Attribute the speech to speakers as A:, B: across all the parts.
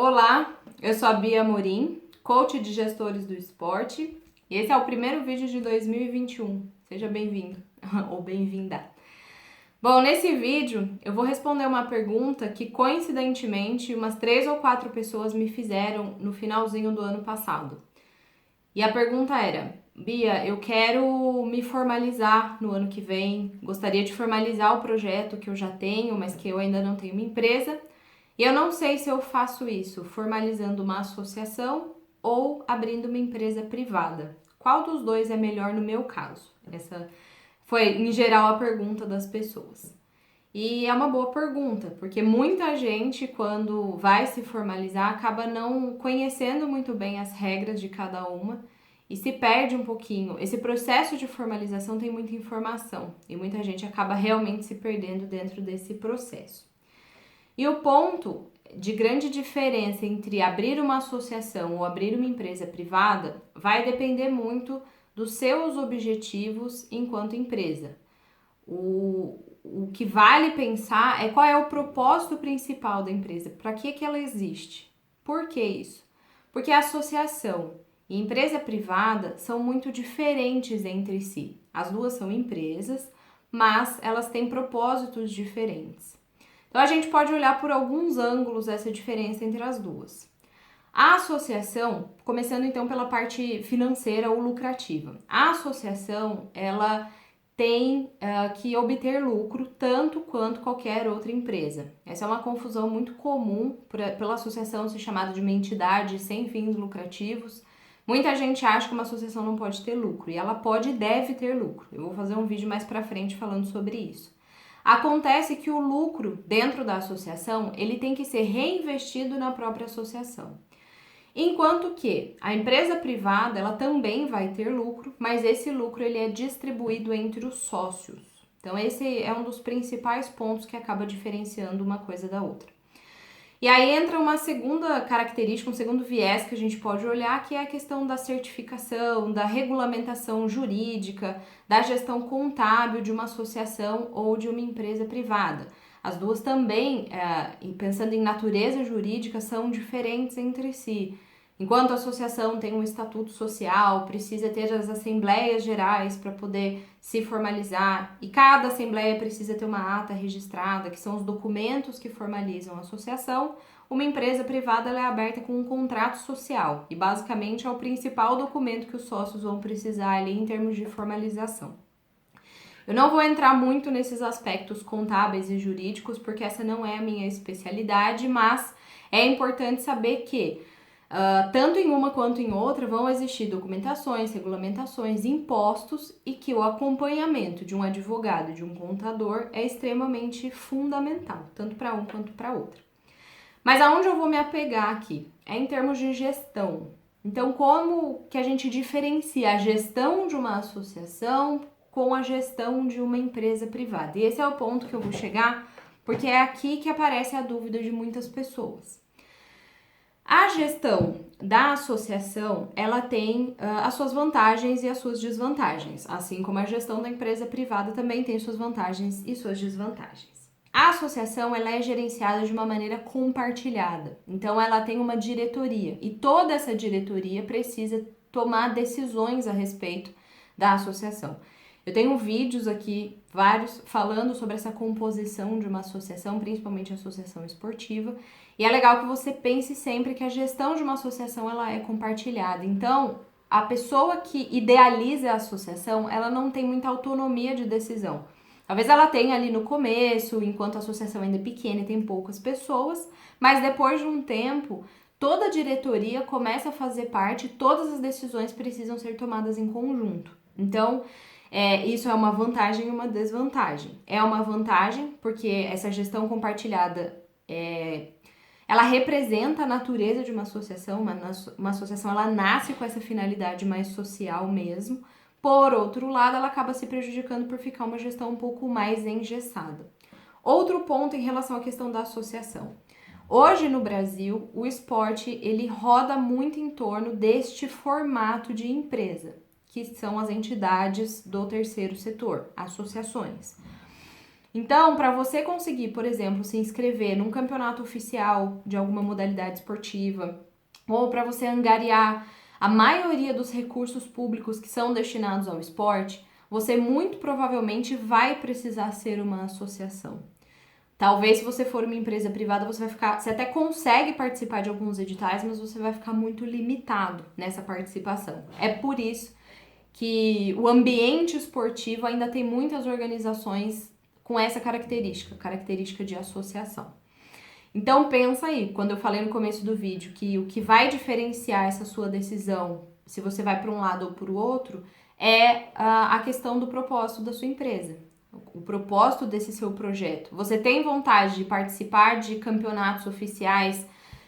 A: Olá, eu sou a Bia Amorim, coach de gestores do esporte, e esse é o primeiro vídeo de 2021. Seja bem-vindo ou bem-vinda. Bom, nesse vídeo eu vou responder uma pergunta que coincidentemente umas 3 ou 4 pessoas me fizeram no finalzinho do ano passado. E a pergunta era: Bia, eu quero me formalizar no ano que vem, gostaria de formalizar o projeto que eu já tenho, mas que eu ainda não tenho uma empresa. E eu não sei se eu faço isso formalizando uma associação ou abrindo uma empresa privada. Qual dos dois é melhor no meu caso? Essa foi, em geral, a pergunta das pessoas. E é uma boa pergunta, porque muita gente, quando vai se formalizar, acaba não conhecendo muito bem as regras de cada uma e se perde um pouquinho. Esse processo de formalização tem muita informação e muita gente acaba realmente se perdendo dentro desse processo. E o ponto de grande diferença entre abrir uma associação ou abrir uma empresa privada vai depender muito dos seus objetivos enquanto empresa. O que vale pensar é qual é o propósito principal da empresa, para que ela existe. Por que isso? Porque a associação e empresa privada são muito diferentes entre si. As duas são empresas, mas elas têm propósitos diferentes. Então, a gente pode olhar por alguns ângulos essa diferença entre as duas. A associação, começando então pela parte financeira ou lucrativa. A associação, ela tem que obter lucro tanto quanto qualquer outra empresa. Essa é uma confusão muito comum pela associação ser chamada de uma entidade sem fins lucrativos. Muita gente acha que uma associação não pode ter lucro, e ela pode e deve ter lucro. Eu vou fazer um vídeo mais pra frente falando sobre isso. Acontece que o lucro dentro da associação, ele tem que ser reinvestido na própria associação. Enquanto que a empresa privada, ela também vai ter lucro, mas esse lucro ele é distribuído entre os sócios. Então esse é um dos principais pontos que acaba diferenciando uma coisa da outra. E aí entra uma segunda característica, um segundo viés que a gente pode olhar, que é a questão da certificação, da regulamentação jurídica, da gestão contábil de uma associação ou de uma empresa privada. As duas também, pensando em natureza jurídica, são diferentes entre si. Enquanto a associação tem um estatuto social, precisa ter as assembleias gerais para poder se formalizar, e cada assembleia precisa ter uma ata registrada, que são os documentos que formalizam a associação. Uma empresa privada ela é aberta com um contrato social, e basicamente é o principal documento que os sócios vão precisar ali em termos de formalização. Eu não vou entrar muito nesses aspectos contábeis e jurídicos, porque essa não é a minha especialidade, mas é importante saber que tanto em uma quanto em outra vão existir documentações, regulamentações, impostos, e que o acompanhamento de um advogado e de um contador é extremamente fundamental, tanto para um quanto para outra. Mas aonde eu vou me apegar aqui é em termos de gestão. Então, como que a gente diferencia a gestão de uma associação com a gestão de uma empresa privada? E esse é o ponto que eu vou chegar, porque é aqui que aparece a dúvida de muitas pessoas. A gestão da associação, ela tem as suas vantagens e as suas desvantagens, assim como a gestão da empresa privada também tem suas vantagens e suas desvantagens. A associação, ela é gerenciada de uma maneira compartilhada, então ela tem uma diretoria e toda essa diretoria precisa tomar decisões a respeito da associação. Eu tenho vídeos aqui, vários, falando sobre essa composição de uma associação, principalmente a associação esportiva, e é legal que você pense sempre que a gestão de uma associação ela é compartilhada. Então, a pessoa que idealiza a associação, ela não tem muita autonomia de decisão. Talvez ela tenha ali no começo, enquanto a associação ainda é pequena e tem poucas pessoas, mas depois de um tempo, toda a diretoria começa a fazer parte, todas as decisões precisam ser tomadas em conjunto. Então, isso é uma vantagem e uma desvantagem. É uma vantagem porque essa gestão compartilhada ela representa a natureza de uma associação. Uma associação ela nasce com essa finalidade mais social mesmo. Por outro lado, ela acaba se prejudicando por ficar uma gestão um pouco mais engessada. Outro ponto em relação à questão da associação. Hoje no Brasil, o esporte ele roda muito em torno deste formato de empresa, que são as entidades do terceiro setor, associações. Então, para você conseguir, por exemplo, se inscrever num campeonato oficial de alguma modalidade esportiva, ou para você angariar a maioria dos recursos públicos que são destinados ao esporte, você muito provavelmente vai precisar ser uma associação. Talvez se você for uma empresa privada, você até consegue participar de alguns editais, mas você vai ficar muito limitado nessa participação. É por isso que o ambiente esportivo ainda tem muitas organizações com essa característica de associação. Então pensa aí, quando eu falei no começo do vídeo que o que vai diferenciar essa sua decisão, se você vai para um lado ou para o outro, é a questão do propósito da sua empresa, o propósito desse seu projeto. Você tem vontade de participar de campeonatos oficiais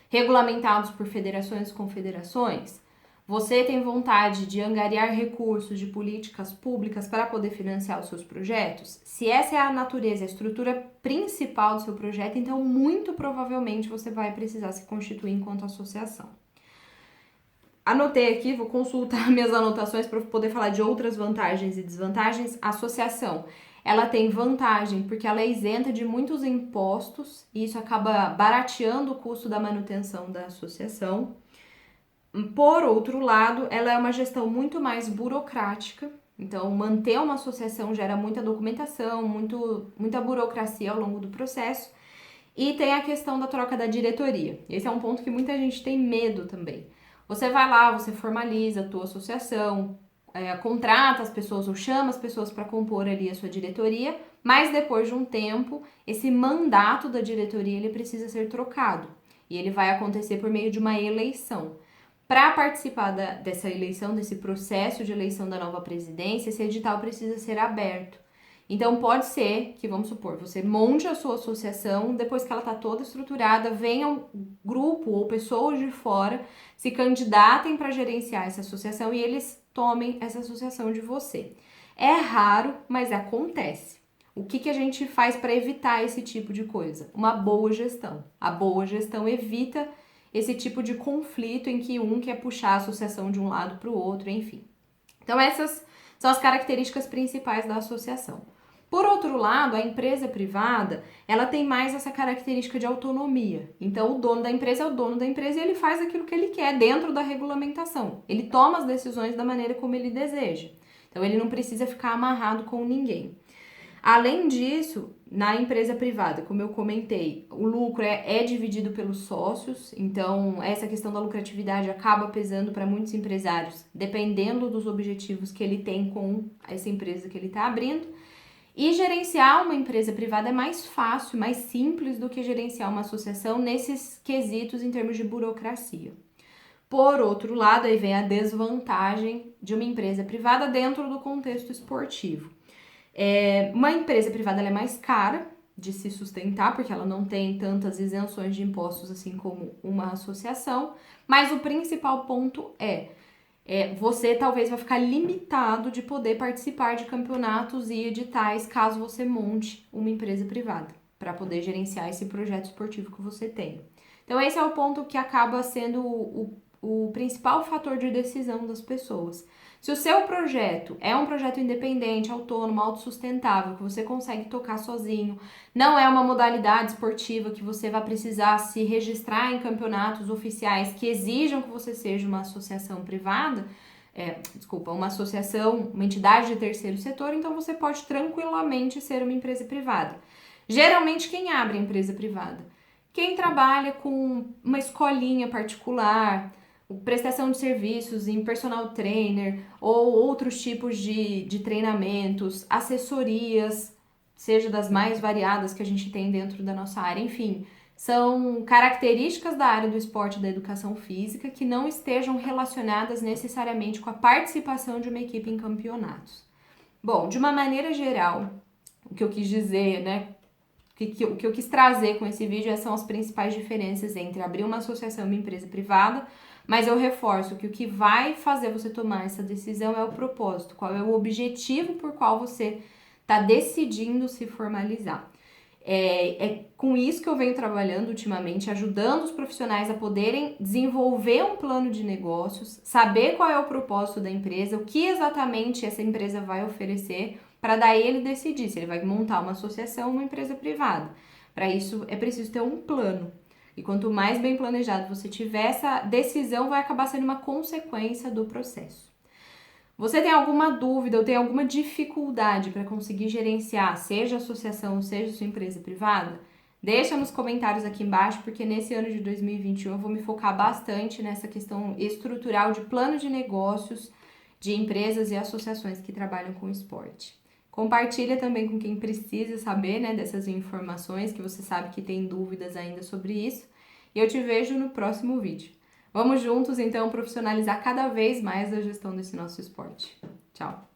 A: regulamentados por federações e confederações? Você tem vontade de angariar recursos de políticas públicas para poder financiar os seus projetos? Se essa é a natureza, a estrutura principal do seu projeto, então muito provavelmente você vai precisar se constituir enquanto associação. Anotei aqui, vou consultar minhas anotações para poder falar de outras vantagens e desvantagens. A associação, ela tem vantagem porque ela é isenta de muitos impostos e isso acaba barateando o custo da manutenção da associação. Por outro lado, ela é uma gestão muito mais burocrática, então manter uma associação gera muita documentação, muita burocracia ao longo do processo, e tem a questão da troca da diretoria. Esse é um ponto que muita gente tem medo também. Você vai lá, você formaliza a tua associação, contrata as pessoas ou chama as pessoas para compor ali a sua diretoria, mas depois de um tempo, esse mandato da diretoria ele precisa ser trocado, e ele vai acontecer por meio de uma eleição. Para participar dessa eleição, desse processo de eleição da nova presidência, esse edital precisa ser aberto. Então, pode ser que, vamos supor, você monte a sua associação, depois que ela está toda estruturada, venha um grupo ou pessoas de fora se candidatem para gerenciar essa associação e eles tomem essa associação de você. É raro, mas acontece. O que a gente faz para evitar esse tipo de coisa? Uma boa gestão. A boa gestão evita esse tipo de conflito em que um quer puxar a associação de um lado para o outro, enfim. Então, essas são as características principais da associação. Por outro lado, a empresa privada, ela tem mais essa característica de autonomia. Então, o dono da empresa é o dono da empresa e ele faz aquilo que ele quer dentro da regulamentação. Ele toma as decisões da maneira como ele deseja. Então, ele não precisa ficar amarrado com ninguém. Além disso, na empresa privada, como eu comentei, o lucro é dividido pelos sócios, então essa questão da lucratividade acaba pesando para muitos empresários, dependendo dos objetivos que ele tem com essa empresa que ele está abrindo. E gerenciar uma empresa privada é mais fácil, mais simples do que gerenciar uma associação nesses quesitos em termos de burocracia. Por outro lado, aí vem a desvantagem de uma empresa privada dentro do contexto esportivo. Uma empresa privada ela é mais cara de se sustentar, porque ela não tem tantas isenções de impostos assim como uma associação, mas o principal ponto você talvez vai ficar limitado de poder participar de campeonatos e editais caso você monte uma empresa privada, para poder gerenciar esse projeto esportivo que você tem. Então esse é o ponto que acaba sendo o principal fator de decisão das pessoas. Se o seu projeto é um projeto independente, autônomo, autossustentável, que você consegue tocar sozinho, não é uma modalidade esportiva que você vai precisar se registrar em campeonatos oficiais que exijam que você seja uma associação privada, uma associação, uma entidade de terceiro setor, então você pode tranquilamente ser uma empresa privada. Geralmente, quem abre a empresa privada? Quem trabalha com uma escolinha particular, prestação de serviços em personal trainer ou outros tipos de treinamentos, assessorias, seja das mais variadas que a gente tem dentro da nossa área, enfim, são características da área do esporte e da educação física que não estejam relacionadas necessariamente com a participação de uma equipe em campeonatos. Bom, de uma maneira geral, o que eu quis dizer, o que eu quis trazer com esse vídeo são as principais diferenças entre abrir uma associação e uma empresa privada, mas eu reforço que o que vai fazer você tomar essa decisão é o propósito, qual é o objetivo por qual você está decidindo se formalizar. É com isso que eu venho trabalhando ultimamente, ajudando os profissionais a poderem desenvolver um plano de negócios, saber qual é o propósito da empresa, o que exatamente essa empresa vai oferecer, para daí ele decidir se ele vai montar uma associação ou uma empresa privada. Para isso é preciso ter um plano. E quanto mais bem planejado você tiver, essa decisão vai acabar sendo uma consequência do processo. Você tem alguma dúvida ou tem alguma dificuldade para conseguir gerenciar, seja associação ou seja sua empresa privada? Deixa nos comentários aqui embaixo, porque nesse ano de 2021 eu vou me focar bastante nessa questão estrutural de plano de negócios de empresas e associações que trabalham com esporte. Compartilha também com quem precisa saber, né, dessas informações, que você sabe que tem dúvidas ainda sobre isso. E eu te vejo no próximo vídeo. Vamos juntos, então, profissionalizar cada vez mais a gestão desse nosso esporte. Tchau!